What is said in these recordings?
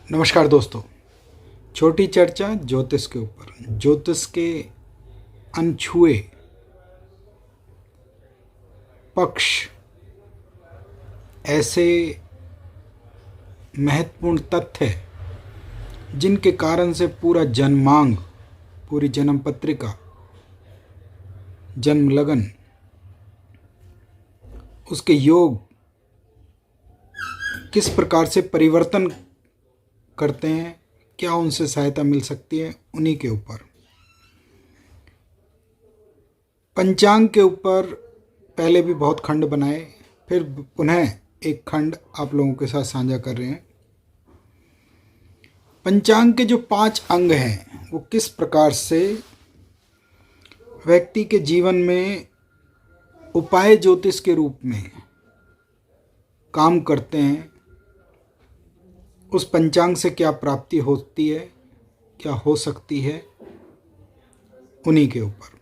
नमस्कार दोस्तों। छोटी चर्चा ज्योतिष के ऊपर। ज्योतिष के अनछुए पक्ष, ऐसे महत्वपूर्ण तथ्य जिनके कारण से पूरा जन्मांग, पूरी जन्म पत्रिका, जन्म लगन, उसके योग किस प्रकार से परिवर्तन करते हैं, क्या उनसे सहायता मिल सकती है, उन्हीं के ऊपर। पंचांग के ऊपर पहले भी बहुत खंड बनाए, फिर पुनः एक खंड आप लोगों के साथ साझा कर रहे हैं। पंचांग के जो 5 अंग हैं वो किस प्रकार से व्यक्ति के जीवन में उपाय ज्योतिष के रूप में काम करते हैं, उस पंचांग से क्या प्राप्ति होती है, क्या हो सकती है, उन्हीं के ऊपर।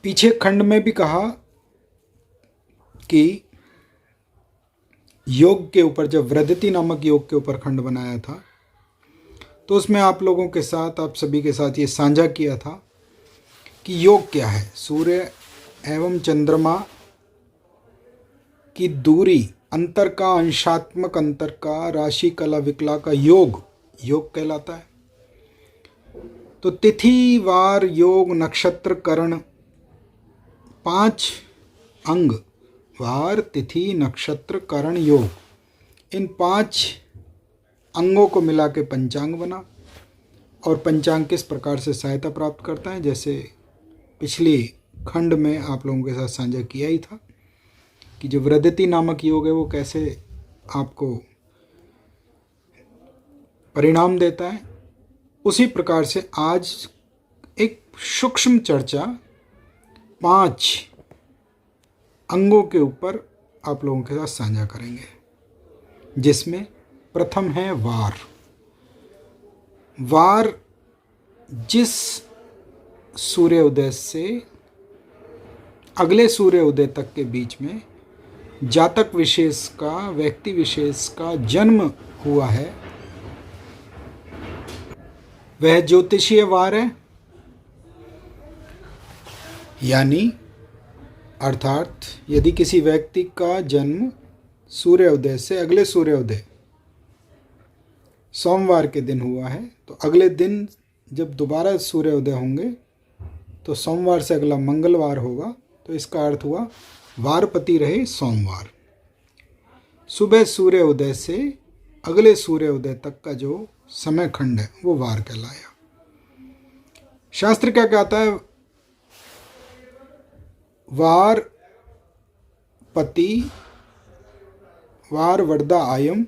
पीछे खंड में भी कहा कि योग के ऊपर, जब वृद्धि नामक योग के ऊपर खंड बनाया था, तो उसमें आप लोगों के साथ, आप सभी के साथ ये साझा किया था कि योग क्या है। सूर्य एवं चंद्रमा की दूरी, अंतर का, अंशात्मक अंतर का, राशि कला विकला का योग कहलाता है। तो तिथि वार योग नक्षत्र करण, 5 अंग, वार तिथि नक्षत्र करण योग, इन 5 अंगों को मिला के पंचांग बना। और पंचांग किस प्रकार से सहायता प्राप्त करता है, जैसे पिछली खंड में आप लोगों के साथ साझा किया ही था कि जो वृद्धि नामक योग है वो कैसे आपको परिणाम देता है। उसी प्रकार से आज एक सूक्ष्म चर्चा 5 अंगों के ऊपर आप लोगों के साथ साझा करेंगे, जिसमें प्रथम है वार। वार जिस सूर्य उदय से अगले सूर्य उदय तक के बीच में जातक विशेष का, व्यक्ति विशेष का जन्म हुआ है, वह ज्योतिषीय वार है। यानी अर्थात यदि किसी व्यक्ति का जन्म सूर्योदय से अगले सूर्योदय सोमवार के दिन हुआ है, तो अगले दिन जब दोबारा सूर्योदय होंगे तो सोमवार से अगला मंगलवार होगा। तो इसका अर्थ हुआ वारपति रहे सोमवार। सुबह सूर्य उदय से अगले सूर्य उदय तक का जो समय खंड है वो वार कहलाया। शास्त्र क्या कहता है? वार पति वार वर्दा आयम,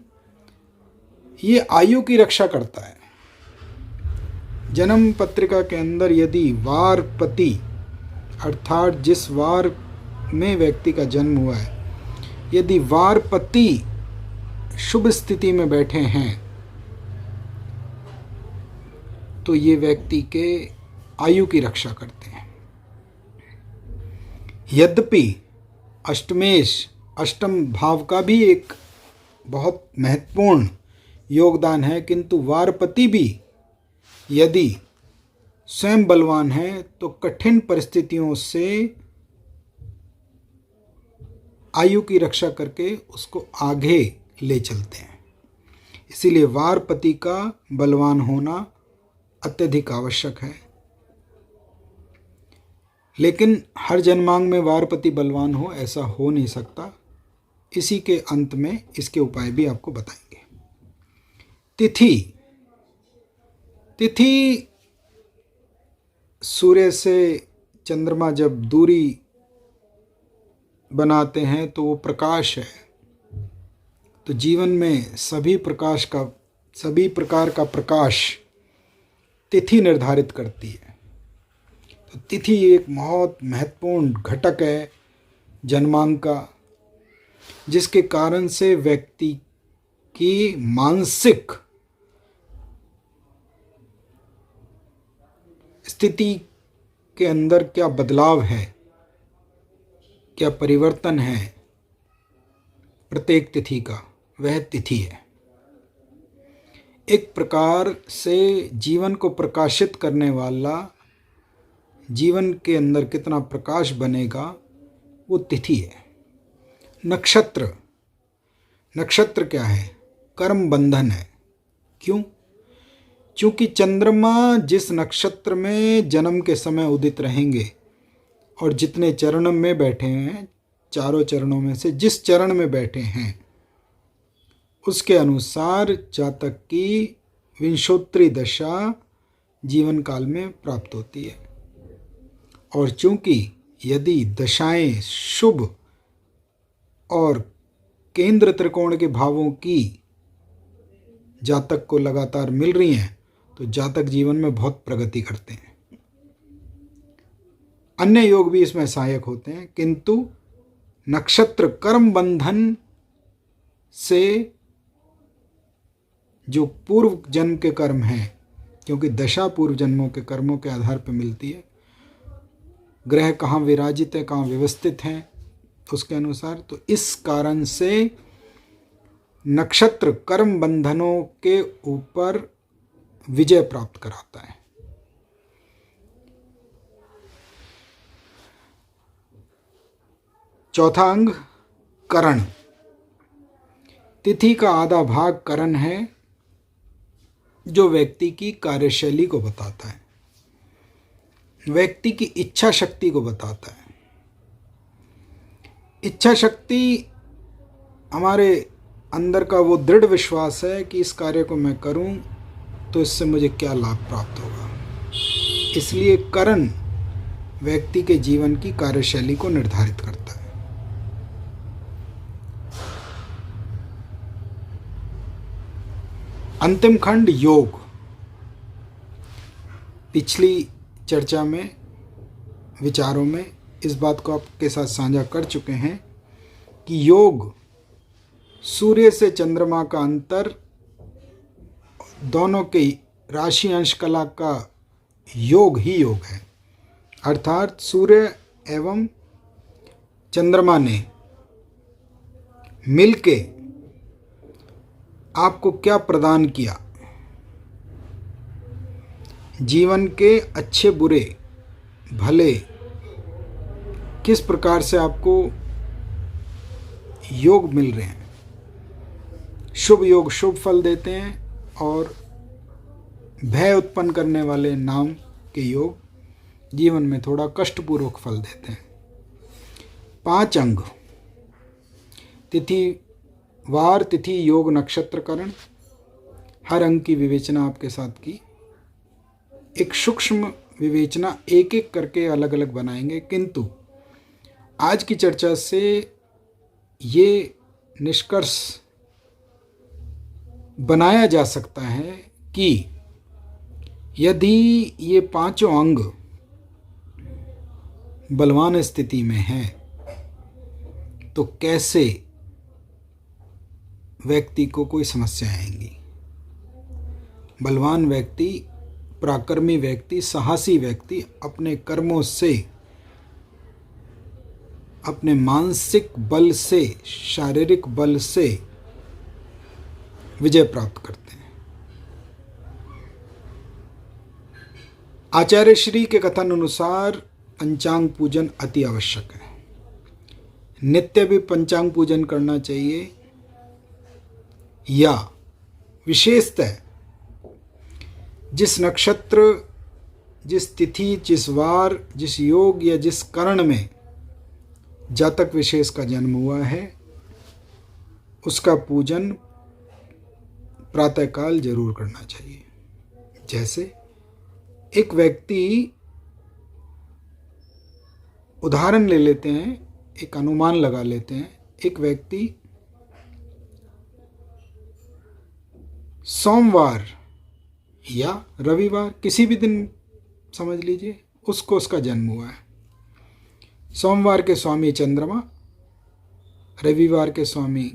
ये आयु की रक्षा करता है। जन्म पत्रिका के अंदर यदि वार पति अर्थात जिस वार में व्यक्ति का जन्म हुआ है, यदि वारपति शुभ स्थिति में बैठे हैं तो ये व्यक्ति के आयु की रक्षा करते हैं। यद्यपि अष्टमेश, अष्टम भाव का भी एक बहुत महत्वपूर्ण योगदान है, किंतु वारपति भी यदि स्वयं बलवान है तो कठिन परिस्थितियों से आयु की रक्षा करके उसको आगे ले चलते हैं। इसीलिए वारपति का बलवान होना अत्यधिक आवश्यक है। लेकिन हर जन्मांग में वारपति बलवान हो, ऐसा हो नहीं सकता। इसी के अंत में इसके उपाय भी आपको बताएंगे। तिथि सूर्य से चंद्रमा जब दूरी बनाते हैं तो वो प्रकाश है। तो जीवन में सभी प्रकार का प्रकाश तिथि निर्धारित करती है। तो तिथि एक बहुत महत्वपूर्ण घटक है जन्मांग का, जिसके कारण से व्यक्ति की मानसिक स्थिति के अंदर क्या बदलाव है, क्या परिवर्तन है प्रत्येक तिथि का, वह तिथि है। एक प्रकार से जीवन को प्रकाशित करने वाला, जीवन के अंदर कितना प्रकाश बनेगा वो तिथि है। नक्षत्र, नक्षत्र क्या है? कर्म बंधन है। क्यों? क्योंकि चंद्रमा जिस नक्षत्र में जन्म के समय उदित रहेंगे और जितने चरण में बैठे हैं, चारों चरणों में से जिस चरण में बैठे हैं उसके अनुसार जातक की विंशोत्तरी दशा जीवन काल में प्राप्त होती है। और चूंकि यदि दशाएं शुभ और केंद्र त्रिकोण के भावों की जातक को लगातार मिल रही हैं तो जातक जीवन में बहुत प्रगति करते हैं। अन्य योग भी इसमें सहायक होते हैं, किंतु नक्षत्र कर्म बंधन से जो पूर्व जन्म के कर्म हैं, क्योंकि दशा पूर्व जन्मों के कर्मों के आधार पर मिलती है, ग्रह कहाँ विराजित है, कहाँ व्यवस्थित हैं उसके अनुसार, तो इस कारण से नक्षत्र कर्म बंधनों के ऊपर विजय प्राप्त कराता है। चौथा अंग करण। तिथि का आधा भाग करण है, जो व्यक्ति की कार्यशैली को बताता है, व्यक्ति की इच्छा शक्ति को बताता है। इच्छा शक्ति हमारे अंदर का वो दृढ़ विश्वास है कि इस कार्य को मैं करूं तो इससे मुझे क्या लाभ प्राप्त होगा। इसलिए करण व्यक्ति के जीवन की कार्यशैली को निर्धारित करता है। अंतिम खंड योग। पिछली चर्चा में, विचारों में इस बात को आपके साथ साझा कर चुके हैं कि योग सूर्य से चंद्रमा का अंतर, दोनों के राशि अंश कला का योग ही योग है। अर्थात सूर्य एवं चंद्रमा ने मिलके आपको क्या प्रदान किया, जीवन के अच्छे बुरे भले किस प्रकार से आपको योग मिल रहे हैं। शुभ योग शुभ फल देते हैं और भय उत्पन्न करने वाले नाम के योग जीवन में थोड़ा कष्टपूर्वक फल देते हैं। 5 अंग, तिथि वार, तिथि, योग, नक्षत्र, करण। हर अंग की विवेचना आपके साथ की, एक सूक्ष्म विवेचना एक एक करके अलग अलग बनाएंगे, किंतु आज की चर्चा से ये निष्कर्ष बनाया जा सकता है कि यदि ये 5 अंग बलवान स्थिति में हैं तो कैसे व्यक्ति को कोई समस्या आएंगी। बलवान व्यक्ति, पराक्रमी व्यक्ति, साहसी व्यक्ति अपने कर्मों से, अपने मानसिक बल से, शारीरिक बल से विजय प्राप्त करते हैं। आचार्य श्री के कथन अनुसार पंचांग पूजन अति आवश्यक है। नित्य भी पंचांग पूजन करना चाहिए, या विशेषतः जिस नक्षत्र, जिस तिथि, जिस वार, जिस योग या जिस करण में जातक विशेष का जन्म हुआ है उसका पूजन प्रातःकाल जरूर करना चाहिए। जैसे एक व्यक्ति, उदाहरण ले लेते हैं, एक अनुमान लगा लेते हैं, एक व्यक्ति सोमवार या रविवार, किसी भी दिन समझ लीजिए, उसको उसका जन्म हुआ है। सोमवार के स्वामी चंद्रमा, रविवार के स्वामी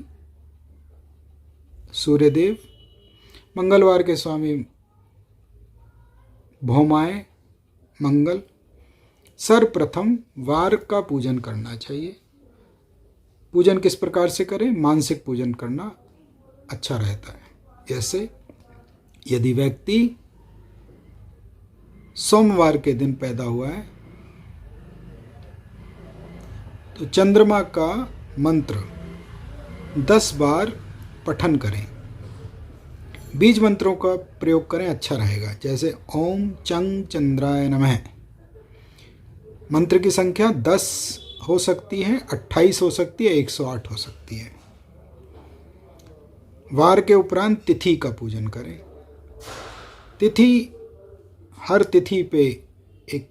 सूर्यदेव, मंगलवार के स्वामी भौमाय मंगल। सर्वप्रथम वार का पूजन करना चाहिए। पूजन किस प्रकार से करें? मानसिक पूजन करना अच्छा रहता है। जैसे यदि व्यक्ति सोमवार के दिन पैदा हुआ है तो चंद्रमा का मंत्र 10 बार पठन करें। बीज मंत्रों का प्रयोग करें, अच्छा रहेगा। जैसे ओम चंग चंद्राय नमः। मंत्र की संख्या 10 हो सकती है, 28 हो सकती है, 108 हो सकती है। वार के उपरांत तिथि का पूजन करें। तिथि, हर तिथि पे एक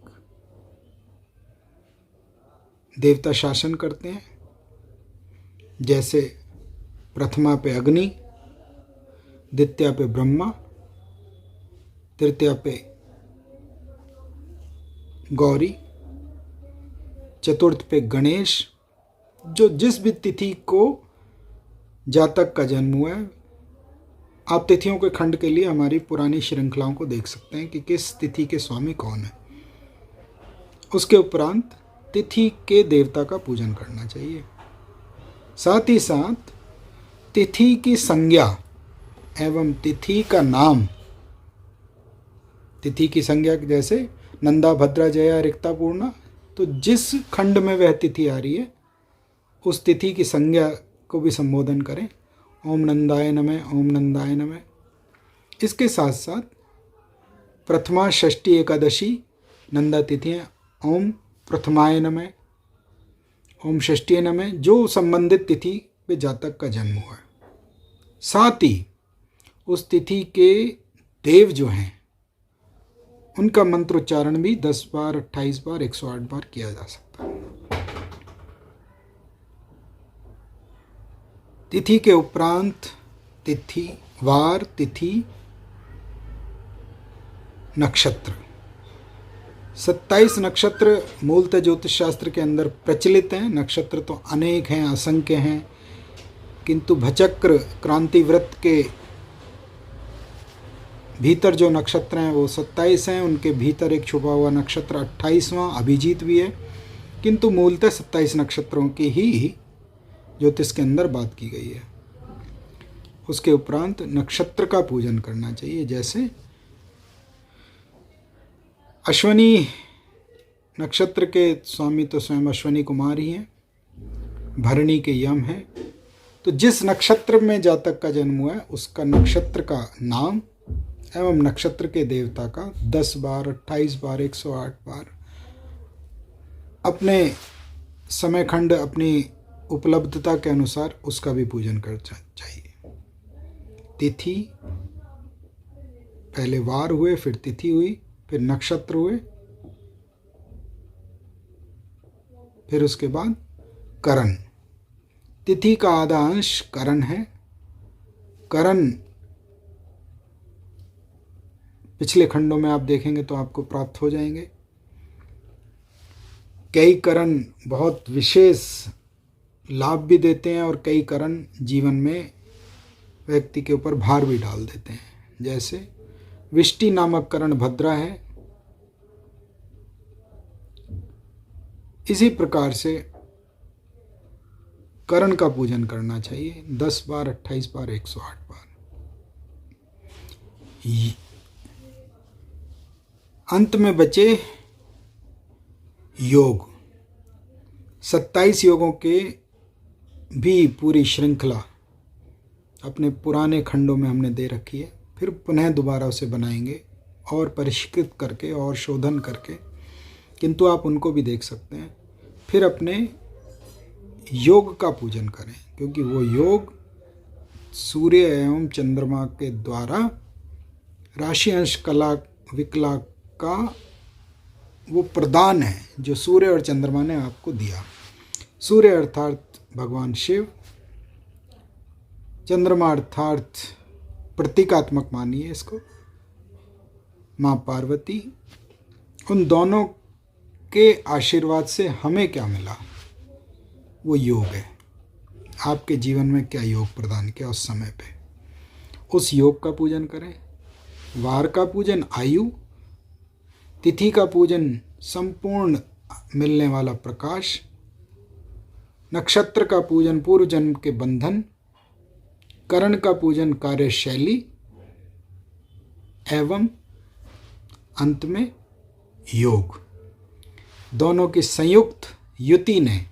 देवता शासन करते हैं। जैसे प्रथमा पे अग्नि, द्वितीया पे ब्रह्मा, तृतीया पे गौरी, चतुर्थ पे गणेश। जो जिस भी तिथि को जातक का जन्म हुआ है, आप तिथियों के खंड के लिए हमारी पुरानी श्रृंखलाओं को देख सकते हैं कि किस तिथि के स्वामी कौन है। उसके उपरांत तिथि के देवता का पूजन करना चाहिए। साथ ही साथ तिथि की संज्ञा एवं तिथि का नाम, तिथि की संज्ञा जैसे नंदा भद्रा जया रिक्ता पूर्णा, तो जिस खंड में वह तिथि आ रही है उस तिथि की संज्ञा को भी संबोधन करें। ओम नंदाय नमः, ओम नंदाय नमः। इसके साथ साथ प्रथमा षष्ठी एकादशी नंदा तिथियाँ ओम प्रथमाय नमः, ओम षष्ठी नमः, जो संबंधित तिथि पे जातक का जन्म हुआ है। साथ ही उस तिथि के देव जो हैं उनका मंत्रोच्चारण भी 10 बार, 28 बार, 108 बार किया जा सकता है। तिथि के उपरांत तिथि, वार, तिथि, नक्षत्र। 27 नक्षत्र मूलतः ज्योतिष शास्त्र के अंदर प्रचलित हैं। नक्षत्र तो अनेक हैं, असंख्य हैं, किंतु भचक्र क्रांति व्रत के भीतर जो नक्षत्र हैं वो 27 हैं। उनके भीतर एक छुपा हुआ नक्षत्र 28वां अभिजीत भी है, किंतु मूलतः 27 नक्षत्रों की ही ज्योतिष के अंदर बात की गई है। उसके उपरांत नक्षत्र का पूजन करना चाहिए। जैसे अश्वनी नक्षत्र के स्वामी तो स्वयं अश्वनी कुमार ही हैं, भरणी के यम हैं। तो जिस नक्षत्र में जातक का जन्म हुआ है उसका नक्षत्र का नाम एवं नक्षत्र के देवता का 10 बार, 28 बार, 108 बार अपने समय खंड, अपनी उपलब्धता के अनुसार उसका भी पूजन करना चाहिए। तिथि, पहले वार हुए, फिर तिथि हुई, फिर नक्षत्र हुए, फिर उसके बाद करण। तिथि का आधा अंश करण है। करण पिछले खंडों में आप देखेंगे तो आपको प्राप्त हो जाएंगे। कई करण बहुत विशेष लाभ भी देते हैं और कई करण जीवन में व्यक्ति के ऊपर भार भी डाल देते हैं। जैसे विष्टि नामक करण भद्रा है। इसी प्रकार से करण का पूजन करना चाहिए 10 बार, 28 बार, 108 बार। अंत में बचे योग। 27 योगों के भी पूरी श्रृंखला अपने पुराने खंडों में हमने दे रखी है। फिर पुनः दोबारा उसे बनाएंगे और परिष्कृत करके और शोधन करके, किंतु आप उनको भी देख सकते हैं। फिर अपने योग का पूजन करें, क्योंकि वो योग सूर्य एवं चंद्रमा के द्वारा राशि अंश कला विकला का वो प्रदान है जो सूर्य और चंद्रमा ने आपको दिया। सूर्य अर्थात भगवान शिव, चंद्रमा अर्थात प्रतीकात्मक मानिए इसको माँ पार्वती। उन दोनों के आशीर्वाद से हमें क्या मिला, वो योग है। आपके जीवन में क्या योग प्रदान किया उस समय पे, उस योग का पूजन करें। वार का पूजन आयु, तिथि का पूजन संपूर्ण मिलने वाला प्रकाश, नक्षत्र का पूजन पूर्व जन्म के बंधन, करण का पूजन कार्यशैली, एवं अंत में योग। दोनों की संयुक्त युति ने,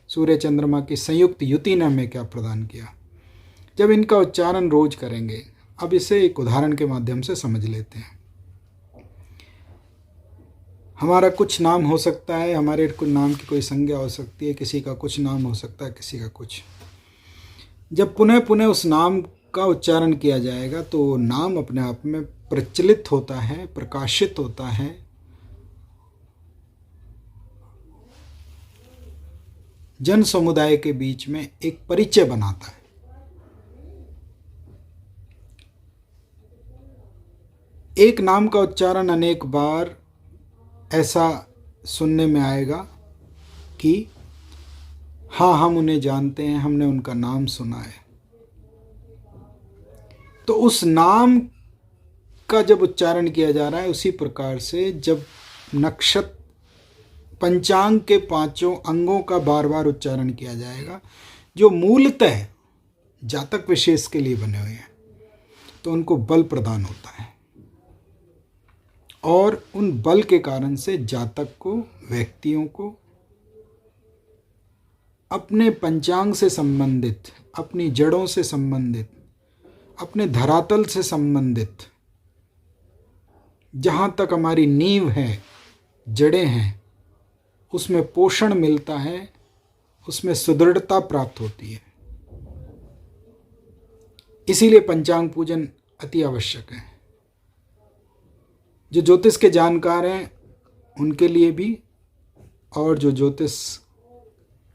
सूर्य चंद्रमा की संयुक्त युति ने हमें क्या प्रदान किया। जब इनका उच्चारण रोज करेंगे, अब इसे एक उदाहरण के माध्यम से समझ लेते हैं। हमारा कुछ नाम हो सकता है, हमारे कुछ नाम की कोई संज्ञा हो सकती है, किसी का कुछ नाम हो सकता है, किसी का कुछ। जब पुनः पुनः उस नाम का उच्चारण किया जाएगा तो नाम अपने आप में प्रचलित होता है, प्रकाशित होता है, जन समुदाय के बीच में एक परिचय बनाता है। एक नाम का उच्चारण अनेक बार ऐसा सुनने में आएगा कि हाँ, हम उन्हें जानते हैं, हमने उनका नाम सुना है। तो उस नाम का जब उच्चारण किया जा रहा है, उसी प्रकार से जब नक्षत्र पंचांग के पांचों अंगों का बार बार उच्चारण किया जाएगा, जो मूलतः जातक विशेष के लिए बने हुए हैं, तो उनको बल प्रदान होता है। और उन बल के कारण से जातक को, व्यक्तियों को अपने पंचांग से संबंधित, अपनी जड़ों से संबंधित, अपने धरातल से संबंधित, जहाँ तक हमारी नींव है, जड़ें हैं, उसमें पोषण मिलता है, उसमें सुदृढ़ता प्राप्त होती है। इसीलिए पंचांग पूजन अति आवश्यक है। जो ज्योतिष के जानकार हैं उनके लिए भी, और जो ज्योतिष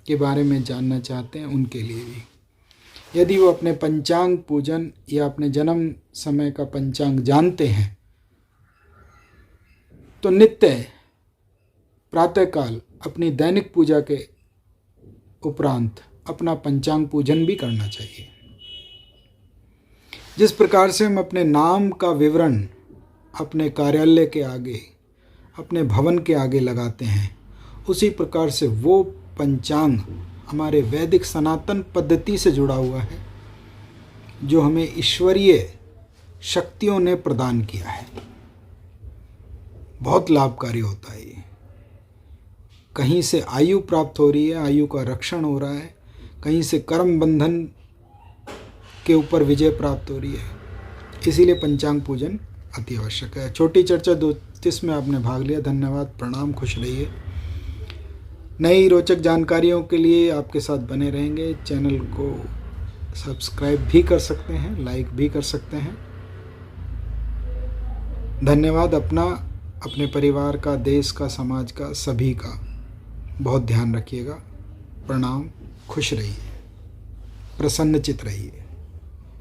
के बारे में जानना चाहते हैं उनके लिए भी। यदि वो अपने पंचांग पूजन या अपने जन्म समय का पंचांग जानते हैं तो नित्य प्रातःकाल अपनी दैनिक पूजा के उपरांत अपना पंचांग पूजन भी करना चाहिए। जिस प्रकार से हम अपने नाम का विवरण अपने कार्यालय के आगे, अपने भवन के आगे लगाते हैं, उसी प्रकार से वो पंचांग हमारे वैदिक सनातन पद्धति से जुड़ा हुआ है, जो हमें ईश्वरीय शक्तियों ने प्रदान किया है। बहुत लाभकारी होता है ये। कहीं से आयु प्राप्त हो रही है, आयु का रक्षण हो रहा है, कहीं से कर्म बंधन के ऊपर विजय प्राप्त हो रही है। इसीलिए पंचांग पूजन अति आवश्यक है। छोटी चर्चा ज्योतिष में आपने भाग लिया, धन्यवाद, प्रणाम, खुश रहिए। नई रोचक जानकारियों के लिए आपके साथ बने रहेंगे। चैनल को सब्सक्राइब भी कर सकते हैं, लाइक भी कर सकते हैं। धन्यवाद। अपना, अपने परिवार का, देश का, समाज का, सभी का बहुत ध्यान रखिएगा। प्रणाम, खुश रहिए, प्रसन्नचित रहिए।